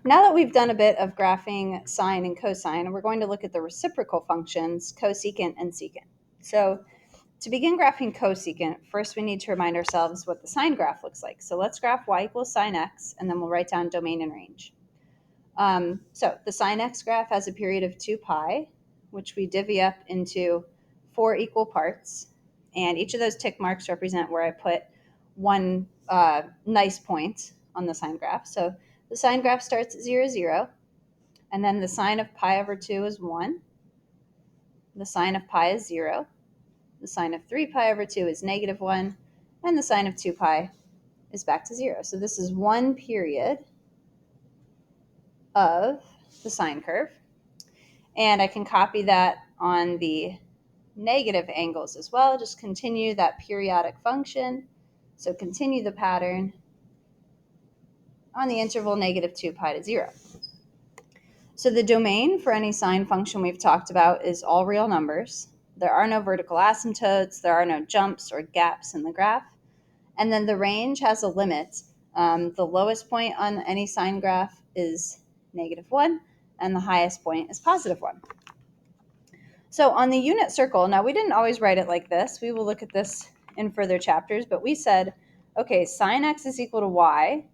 Now that we've done a bit of graphing sine and cosine, we're going to look at the reciprocal functions cosecant and secant. So to begin graphing cosecant, first we need to remind ourselves what the sine graph looks like. So let's graph y equals sine x, and then we'll write down domain and range. So the sine x graph has a period of 2 pi, which we divvy up into 4 equal parts. And each of those tick marks represent where I put one nice point on the sine graph. So the sine graph starts at 0, 0, and then the sine of pi over 2 is 1. The sine of pi is 0. The sine of 3 pi over 2 is negative 1. And the sine of 2 pi is back to 0. So this is one period of the sine curve. And I can copy that on the negative angles as well. Just continue that periodic function. So continue the pattern on the interval negative 2 pi to 0. So the domain for any sine function we've talked about is all real numbers. There are no vertical asymptotes. There are no jumps or gaps in the graph. And then the range has a limit. The lowest point on any sine graph is negative 1, and the highest point is positive 1. So on the unit circle, now we didn't always write it like this. We will look at this in further chapters, but we said, okay, sine x is equal to y.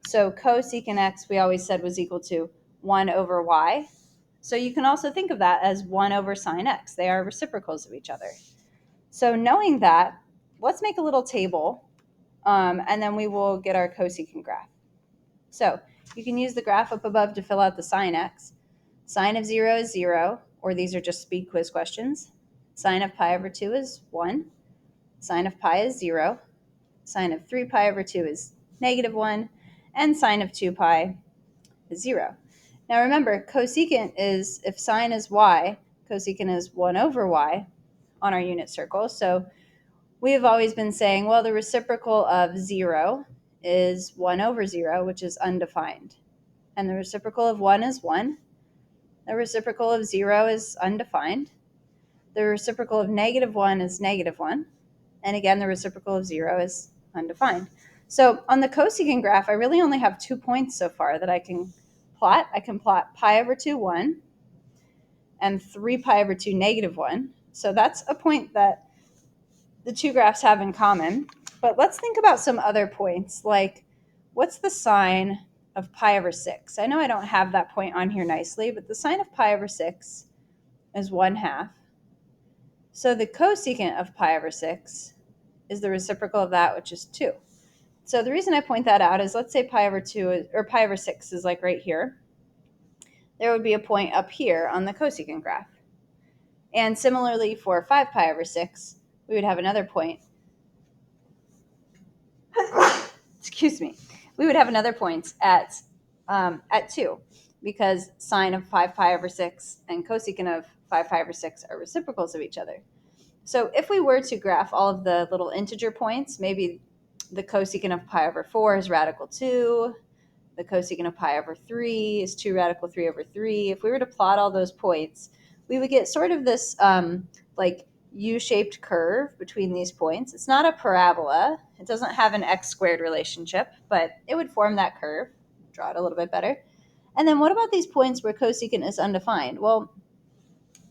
So cosecant x we always said was equal to 1 over y. So you can also think of that as 1 over sine x. They are reciprocals of each other. So knowing that, let's make a little table, and then we will get our cosecant graph. So you can use the graph up above to fill out the sine x. Sine of 0 is 0, or these are just speed quiz questions. Sine of pi over 2 is 1. Sine of pi is 0. Sine of 3 pi over 2 is negative 1. And sine of 2 pi is 0. Now remember, cosecant is, if sine is y, cosecant is 1 over y on our unit circle. So we have always been saying, well, the reciprocal of 0 is 1 over 0, which is undefined. And the reciprocal of 1 is 1. The reciprocal of 0 is undefined. The reciprocal of negative 1 is negative 1. And again, the reciprocal of 0 is undefined. So on the cosecant graph, I really only have 2 points so far that I can plot. I can plot pi over 2, 1, and 3 pi over 2, negative 1. So that's a point that the two graphs have in common. But let's think about some other points, like what's the sine of pi over 6? I know I don't have that point on here nicely, but the sine of pi over 6 is 1/2. So the cosecant of pi over 6 is the reciprocal of that, which is 2. So the reason I point that out is, let's say pi over 2 or pi over 6 is like right here. There would be a point up here on the cosecant graph. And similarly for 5 pi over 6, we would have another point. Excuse me. We would have another point at 2, because sine of 5 pi over 6 and cosecant of 5 pi over 6 are reciprocals of each other. So if we were to graph all of the little integer points, maybe the cosecant of pi over 4 is radical 2, the cosecant of pi over 3 is 2 radical 3 over 3. If we were to plot all those points, we would get sort of this like U-shaped curve between these points. It's not a parabola. It doesn't have an x squared relationship, but it would form that curve. Draw it a little bit better. And then what about these points where cosecant is undefined? Well,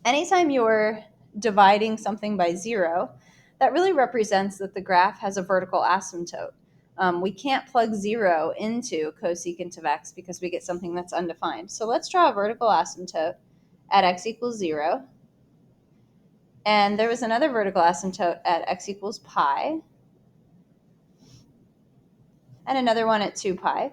anytime you're dividing something by 0, that really represents that the graph has a vertical asymptote. We can't plug 0 into cosecant of x because we get something that's undefined. So let's draw a vertical asymptote at x equals 0. And there was another vertical asymptote at x equals pi, and another one at 2 pi.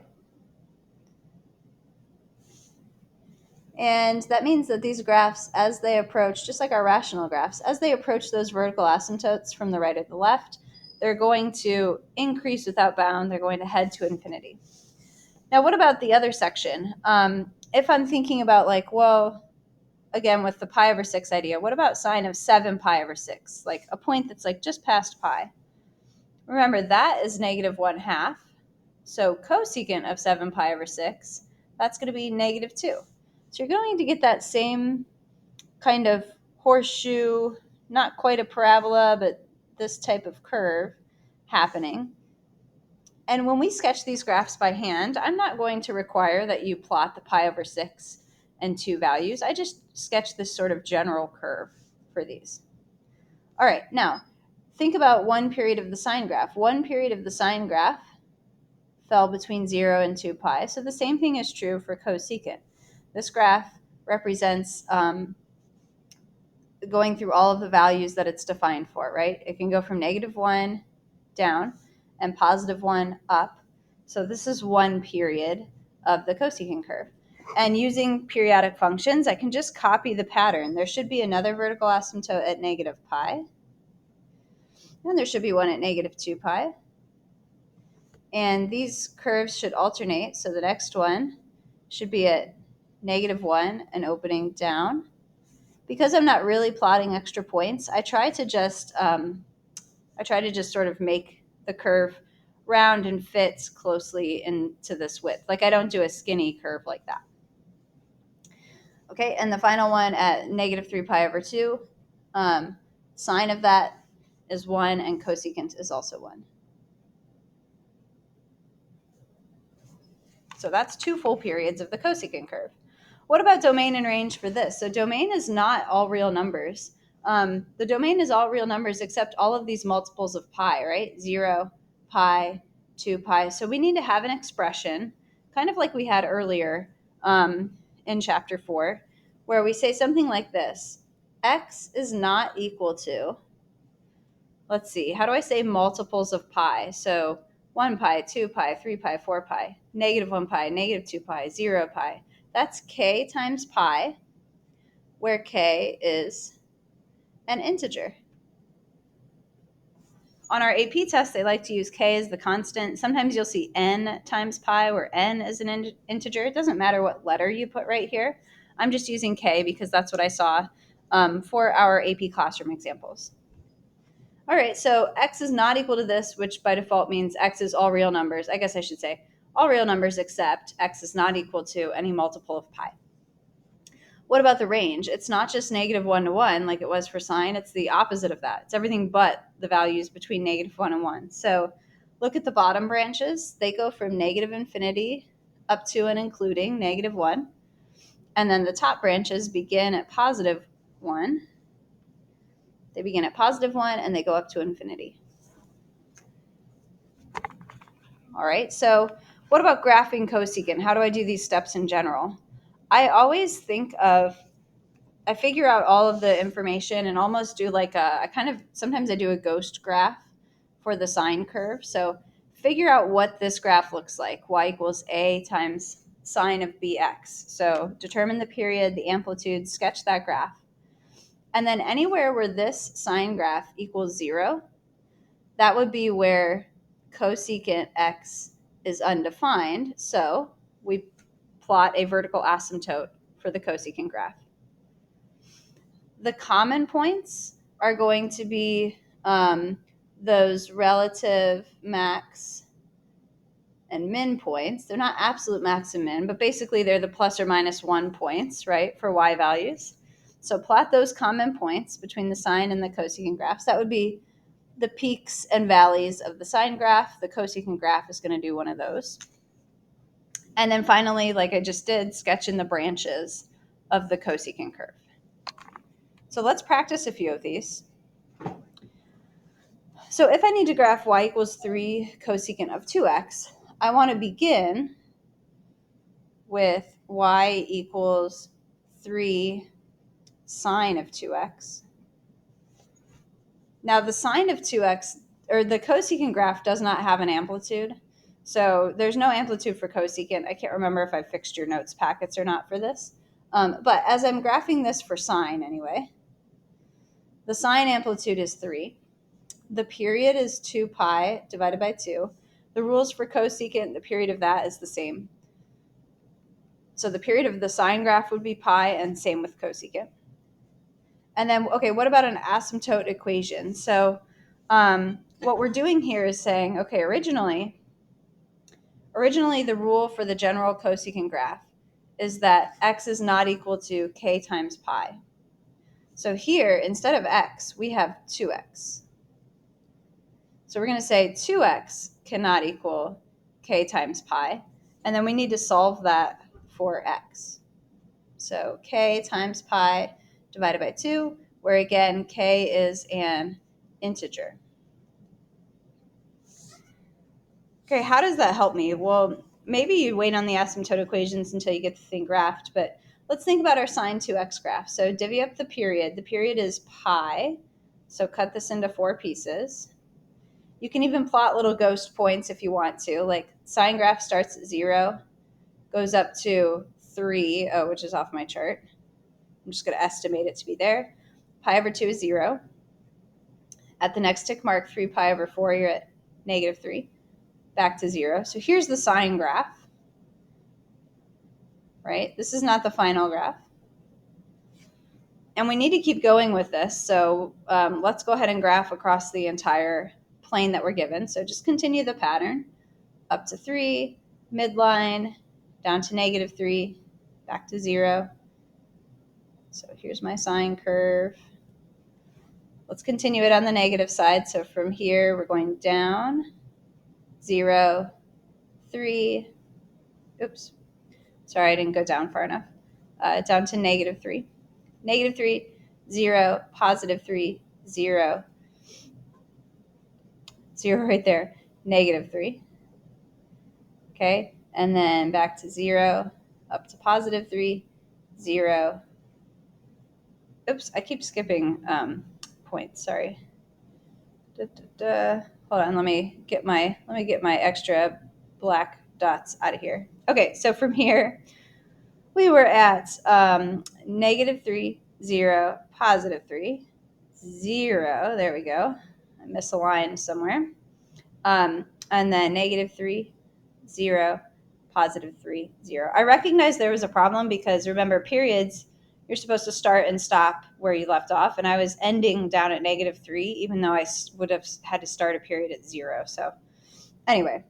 And that means that these graphs, as they approach, just like our rational graphs, as they approach those vertical asymptotes from the right or the left, they're going to increase without bound. They're going to head to infinity. Now, what about the other section? If I'm thinking about, like, well, again, with the pi over 6 idea, what about sine of 7 pi over 6? Like a point that's like just past pi. Remember, that is negative 1/2. So cosecant of 7 pi over 6, that's going to be negative 2. So you're going to get that same kind of horseshoe, not quite a parabola, but this type of curve happening. And when we sketch these graphs by hand, I'm not going to require that you plot the pi over 6 and 2 values. I just sketch this sort of general curve for these. All right, now think about one period of the sine graph. One period of the sine graph fell between 0 and 2 pi. So the same thing is true for cosecant. This graph represents going through all of the values that it's defined for, right? It can go from -1 down and +1 up. So this is one period of the cosecant curve. And using periodic functions, I can just copy the pattern. There should be another vertical asymptote at -pi. And there should be one at -2 pi. And these curves should alternate. So the next one should be at -1 and opening down. Because I'm not really plotting extra points, I try to just sort of make the curve round and fits closely into this width. Like I don't do a skinny curve like that. Okay, and the final one at -3 pi over 2, sine of that is 1 and cosecant is also 1. So that's 2 full periods of the cosecant curve. What about domain and range for this? So domain is not all real numbers. The domain is all real numbers except all of these multiples of pi, right? 0, pi, 2 pi. So we need to have an expression, kind of like we had earlier in chapter 4, where we say something like this. X is not equal to, let's see, how do I say multiples of pi? So 1 pi, 2 pi, 3 pi, 4 pi, -1 pi, -2 pi, 0 pi. That's k times pi, where k is an integer. On our AP test, they like to use k as the constant. Sometimes you'll see n times pi, where n is an integer. It doesn't matter what letter you put right here. I'm just using k because that's what I saw for our AP classroom examples. All right, so x is not equal to this, which by default means x is all real numbers. I guess I should say all real numbers except x is not equal to any multiple of pi. What about the range? It's not just -1 to 1 like it was for sine. It's the opposite of that. It's everything but the values between -1 and 1. So look at the bottom branches. They go from -infinity up to and including -1. And then the top branches begin at +1. They begin at +1 and they go up to infinity. All right, so what about graphing cosecant? How do I do these steps in general? I always I figure out all of the information and almost do like sometimes I do a ghost graph for the sine curve. So figure out what this graph looks like. Y equals A times sine of bx. So determine the period, the amplitude, sketch that graph. And then anywhere where this sine graph equals 0, that would be where cosecant x is undefined. So we plot a vertical asymptote for the cosecant graph. The common points are going to be those relative max and min points. They're not absolute max and min, but basically they're the plus or minus 1 points, right, for y values. So plot those common points between the sine and the cosecant graphs. That would be the peaks and valleys of the sine graph. The cosecant graph is going to do one of those. And then finally, like I just did, sketch in the branches of the cosecant curve. So let's practice a few of these. So if I need to graph y equals 3 cosecant of 2x, I want to begin with y equals 3 sine of 2x. Now the sine of 2x, or the cosecant graph, does not have an amplitude. So there's no amplitude for cosecant. I can't remember if I fixed your notes packets or not for this. But as I'm graphing this for sine anyway, the sine amplitude is 3. The period is 2 pi divided by 2. The rules for cosecant, the period of that is the same. So the period of the sine graph would be pi, and same with cosecant. And then, okay, what about an asymptote equation? So what we're doing here is saying, okay, originally the rule for the general cosecant graph is that x is not equal to k times pi. So here, instead of x, we have 2x. So we're going to say 2x cannot equal k times pi. And then we need to solve that for x. So k times pi divided by 2, where again, k is an integer. Okay, how does that help me? Well, maybe you wait on the asymptote equations until you get the thing graphed, but let's think about our sine 2x graph. So divvy up the period. The period is pi, so cut this into 4 pieces. You can even plot little ghost points if you want to, like sine graph starts at 0, goes up to 3, which is off my chart. I'm just going to estimate it to be there. Pi over 2 is 0. At the next tick mark, 3 pi over 4, you're at negative 3. Back to 0. So here's the sine graph, right? This is not the final graph. And we need to keep going with this. So let's go ahead and graph across the entire plane that we're given. So just continue the pattern. Up to 3, midline, down to negative 3, back to 0. So here's my sine curve. Let's continue it on the negative side. So from here, we're going down, 0, 3. Oops. Sorry, I didn't go down far enough. Down to negative 3. Negative 3, 0, positive 3, 0. 0 right there. Negative 3. Okay. And then back to 0, up to positive 3, 0. Oops, I keep skipping points. Sorry. Hold on, let me get my extra black dots out of here. Okay, so from here we were at negative 3, 0, positive 3, 0. There we go. I misaligned somewhere. And then negative 3, 0, positive 3, 0. I recognize there was a problem because remember, periods, you're supposed to start and stop where you left off. And I was ending down at negative 3, even though I would have had to start a period at 0. So anyway,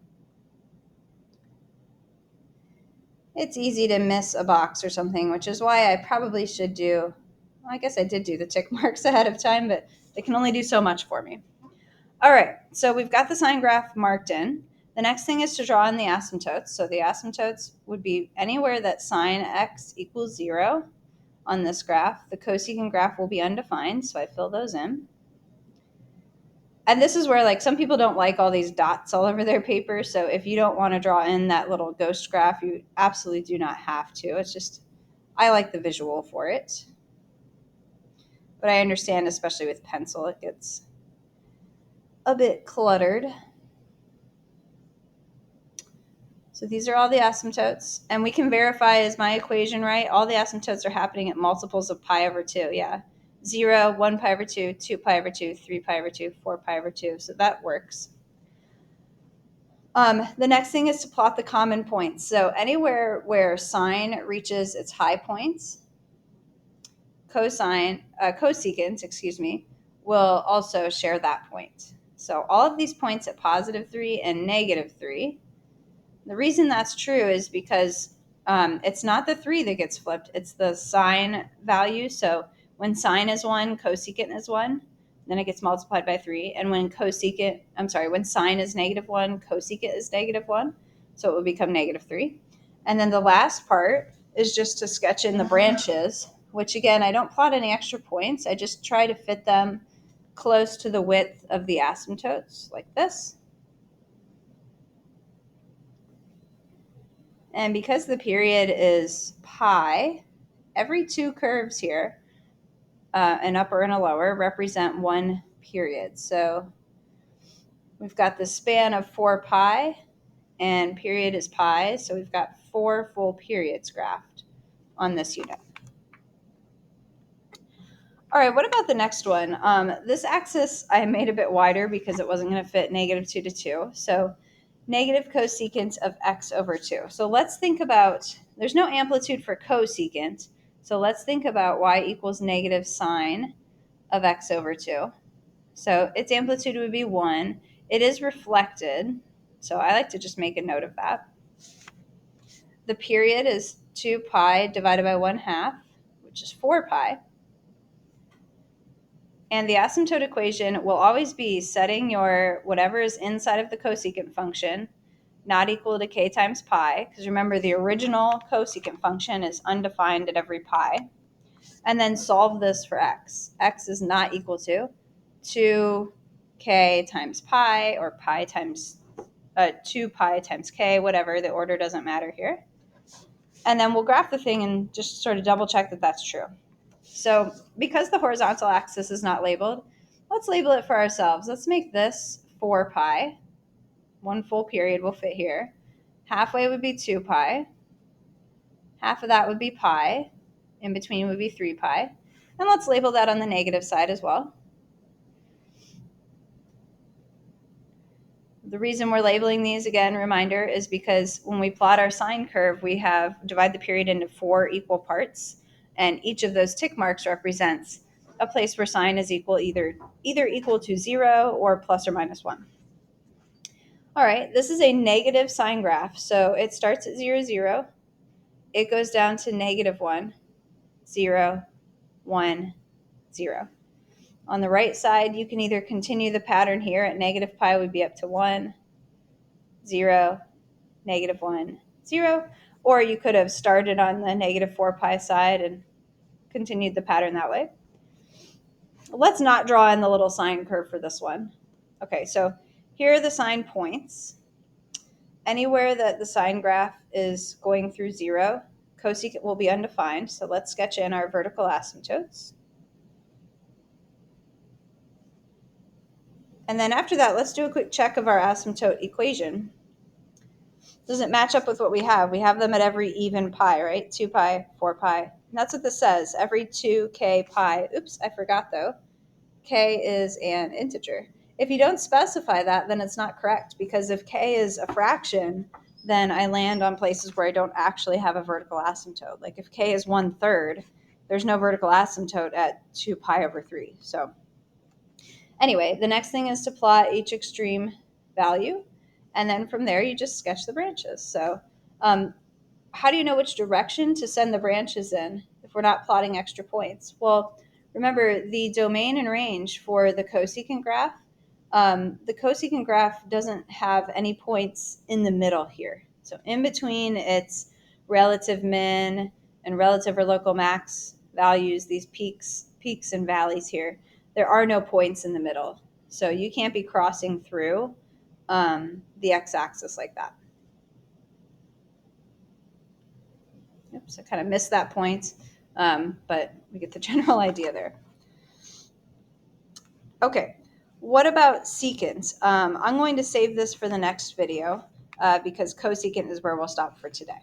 it's easy to miss a box or something, which is why I probably should do, well, I guess I did do the tick marks ahead of time, but they can only do so much for me. All right, so we've got the sine graph marked in. The next thing is to draw in the asymptotes. So the asymptotes would be anywhere that sine x equals 0 on this graph. The cosecant graph will be undefined, so I fill those in. And this is where, like, some people don't like all these dots all over their paper. So if you don't want to draw in that little ghost graph, you absolutely do not have to. It's just, I like the visual for it. But I understand, especially with pencil, it gets a bit cluttered. So these are all the asymptotes. And we can verify, is my equation right? All the asymptotes are happening at multiples of pi over 2. Yeah. 0, 1 pi over 2, 2 pi over 2, 3 pi over 2, 4 pi over 2. So that works. The next thing is to plot the common points. So anywhere where sine reaches its high points, cosecant, will also share that point. So all of these points at positive 3 and negative 3. The reason that's true is because it's not the 3 that gets flipped. It's the sine value. So when sine is 1, cosecant is 1. Then it gets multiplied by 3. And when when sine is negative 1, cosecant is negative 1. So it would become negative 3. And then the last part is just to sketch in the branches, which again, I don't plot any extra points. I just try to fit them close to the width of the asymptotes like this. And because the period is pi, every 2 curves here, an upper and a lower, represent 1 period. So we've got the span of 4 pi, and period is pi. So we've got 4 full periods graphed on this unit. All right, what about the next one? This axis I made a bit wider because it wasn't going to fit negative 2 to 2. So negative cosecant of x over 2. So let's think about, there's no amplitude for cosecant. So let's think about y equals negative sine of x over 2. So its amplitude would be 1. It is reflected. So I like to just make a note of that. The period is 2 pi divided by 1/2, which is 4 pi. And the asymptote equation will always be setting your whatever is inside of the cosecant function not equal to k times pi, because remember the original cosecant function is undefined at every pi, and then solve this for x. X is not equal to 2k times pi or pi times 2 pi times k, whatever, the order doesn't matter here. And then we'll graph the thing and just sort of double check that that's true. So because the horizontal axis is not labeled, let's label it for ourselves. Let's make this 4 pi. One full period will fit here. Halfway would be 2 pi. Half of that would be pi. In between would be 3 pi. And let's label that on the negative side as well. The reason we're labeling these, again, reminder, is because when we plot our sine curve, we divide the period into 4 equal parts, and each of those tick marks represents a place where sine is either equal to 0 or plus or minus 1. All right, this is a negative sine graph, so it starts at 0, 0. It goes down to -1, 0, 1, 0. On the right side, you can either continue the pattern here at negative pi would be up to 1, 0, -1, 0, or you could have started on the -4 pi side and continued the pattern that way. Let's not draw in the little sine curve for this one. Okay, so here are the sine points. Anywhere that the sine graph is going through 0, cosecant will be undefined. So let's sketch in our vertical asymptotes. And then after that, let's do a quick check of our asymptote equation. Does it match up with what we have? We have them at every even pi, right? 2 pi, 4 pi. And that's what this says, every 2k pi. Oops, I forgot though. K is an integer. If you don't specify that, then it's not correct, because if k is a fraction, then I land on places where I don't actually have a vertical asymptote. Like if k is 1/3, there's no vertical asymptote at 2 pi over 3. So anyway, the next thing is to plot each extreme value, and then from there you just sketch the branches. So how do you know which direction to send the branches in if we're not plotting extra points? Well, remember the domain and range for the cosecant graph. The cosecant graph doesn't have any points in the middle here. So in between its relative min and relative or local max values, these peaks and valleys here, there are no points in the middle. So you can't be crossing through the x-axis like that. Oops, I kind of missed that point, but we get the general idea there. Okay, what about secant? I'm going to save this for the next video because cosecant is where we'll stop for today.